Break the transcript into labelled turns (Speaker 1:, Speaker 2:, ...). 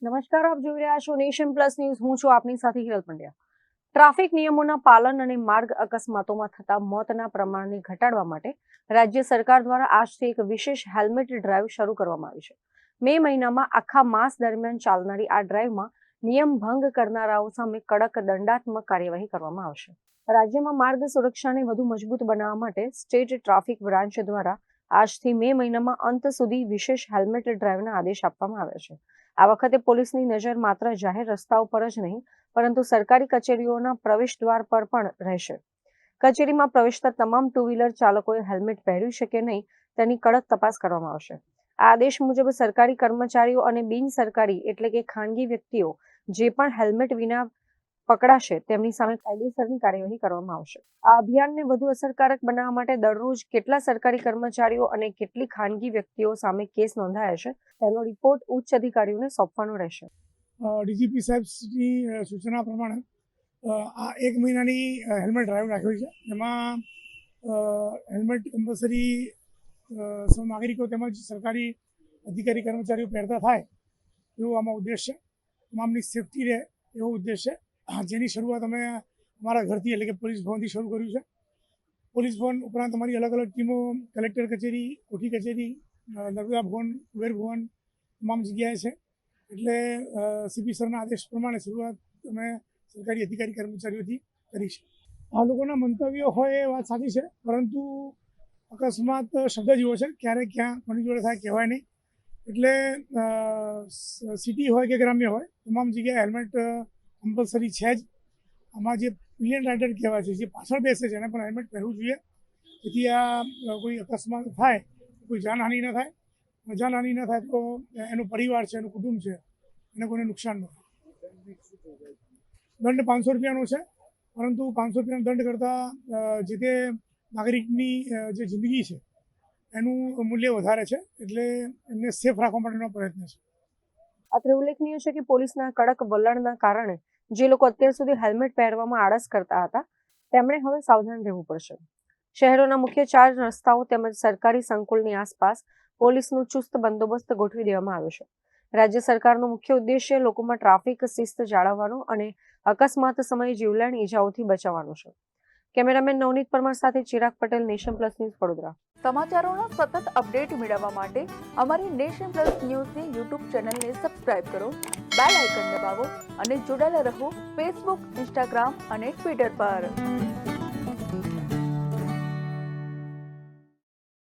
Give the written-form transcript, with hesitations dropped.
Speaker 1: નમસ્કાર, આપ જોઈ રહ્યા છો નેશન પ્લસ ન્યૂઝ. હું છું આપની સાથે હિરલ પંડ્યા. ટ્રાફિક નિયમોના પાલન અને માર્ગ અકસ્માતોમાં થતા મોતના પ્રમાણને ઘટાડવા માટે રાજ્ય સરકાર દ્વારા આજથી એક વિશેષ હેલ્મેટ ડ્રાઈવ શરૂ કરવામાં આવી છે. મે મહિનામાં આખા માસ દરમિયાન ચાલનારી આ ડ્રાઈવમાં નિયમ ભંગ કરનારાઓ સામે કડક દંડાત્મક કાર્યવાહી કરવામાં આવશે. રાજ્યમાં માર્ગ સુરક્ષાને વધુ મજબૂત બનાવવા માટે સ્ટેટ ટ્રાફિક બ્રાન્ચ દ્વારા આજથી મે મહિનામાં અંત સુધી વિશેષ હેલ્મેટ ડ્રાઈવના આદેશ આપવામાં આવ્યા છે. આ વખતે પોલીસની નજર માત્ર જાહેર રસ્તાઓ પર જ નહીં, પરંતુ સરકારી કચેરીઓના પ્રવેશ દ્વાર પર પણ રહેશે. કચેરીમાં પ્રવેશતા તમામ ટુ વ્હીલર ચાલકોએ હેલ્મેટ પહેર્યું છે કે નહીં તેની કડક તપાસ કરવામાં આવશે. આ આદેશ મુજબ સરકારી કર્મચારીઓ અને બિન સરકારી એટલે કે ખાનગી વ્યક્તિઓ જે પણ હેલ્મેટ વિના પકડાશે તેમની સામે કાયદેસરની કાર્યવાહી કરવામાં આવશે. આ અભિયાનને વધુ અસરકારક બનાવવા માટે દરરોજ કેટલા સરકારી કર્મચારીઓ અને કેટલી ખાનગી વ્યક્તિઓ સામે કેસ નોંધાયા છે તેનો રિપોર્ટ ઉચ્ચ અધિકારીઓને સોંપવાનો રહેશે.
Speaker 2: ડીજીપી સાહેબની સૂચના પ્રમાણે આ 1 મહિનાની હેલ્મેટ ડ્રાઈવ રાખેલી છે. એમાં હેલ્મેટ કમ્પલસરી સૌ નાગરિકો તેમજ સરકારી અધિકારી કર્મચારીઓ પહેરતા થાય એવો આમાં ઉદ્દેશ છે. તમામની સેફટી રહે એવો ઉદ્દેશ છે, જેની શરૂઆત અમે અમારા ઘરથી એટલે કે પોલીસ ભવનથી શરૂ કર્યું છે. પોલીસ ભવન ઉપરાંત અમારી અલગ અલગ ટીમો કલેક્ટર કચેરી, કોઠી કચેરી, નર્મદા ભવન, કુબેર ભવન તમામ જગ્યાએ છે. એટલે સીપી સરના આદેશ પ્રમાણે શરૂઆત અમે સરકારી અધિકારી કર્મચારીઓથી કરી છે. આ લોકોના મંતવ્યો હોય એ વાત સાચી છે, પરંતુ અકસ્માત શબ્દ જેવો છે, ક્યારેક ક્યાં કોની જોડે થાય કહેવાય નહીં. એટલે સિટી હોય કે ગ્રામ્ય હોય તમામ જગ્યાએ હેલ્મેટ કમ્પલસરી છે જ. આમાં જે પિલિયન રાઇડર કહેવાય છે, જે પાછળ બેસે છે એને પણ હેલ્મેટ પહેરવું જોઈએ, જેથી આ કોઈ અકસ્માત થાય કોઈ જાનહાનિ ન થાય. જાનહાનિ ન થાય તો એનો પરિવાર છે, એનું કુટુંબ છે, એને કોઈને નુકસાન ન થાય. દંડ 500 રૂપિયાનો છે, પરંતુ 500 રૂપિયાનો દંડ કરતાં જે તે નાગરિકની જે જિંદગી છે એનું મૂલ્ય વધારે છે, એટલે એમને સેફ રાખવા માટેનો પ્રયત્ન છે.
Speaker 1: અત્રે ઉલ્લેખનીય છે કે પોલીસના કડક વલણના કારણે જે લોકો અત્યાર સુધી હેલ્મેટ પહેરવામાં આળસ કરતા હતા તેમણે હવે સાવધાન રહેવું પડશે. શહેરોના મુખ્ય 4 રસ્તાઓ તેમજ સરકારી સંકુલની આસપાસ પોલીસનું ચુસ્ત બંદોબસ્ત ગોઠવી દેવામાં આવ્યો છે. રાજ્ય સરકારનો મુખ્ય ઉદ્દેશ્ય લોકોમાં ટ્રાફિક શિસ્ત જાળવવાનો અને અકસ્માત સમયે જીવલેણ ઇજાઓથી બચાવવાનો છે. કેમેરામેન નવનીત પરમાર સાથે Chirag Patel, Nation plus news, Vadodara.
Speaker 3: સમાચારોના સતત અપડેટ મેળવવા માટે અમારી નેશન પ્લસ ન્યૂઝની યુટ્યુબ ચેનલને સબસ્ક્રાઇબ કરો, બેલ આઇકન દબાવો અને જોડાયેલા રહો ફેસબુક, ઇન્સ્ટાગ્રામ અને ટ્વિટર પર.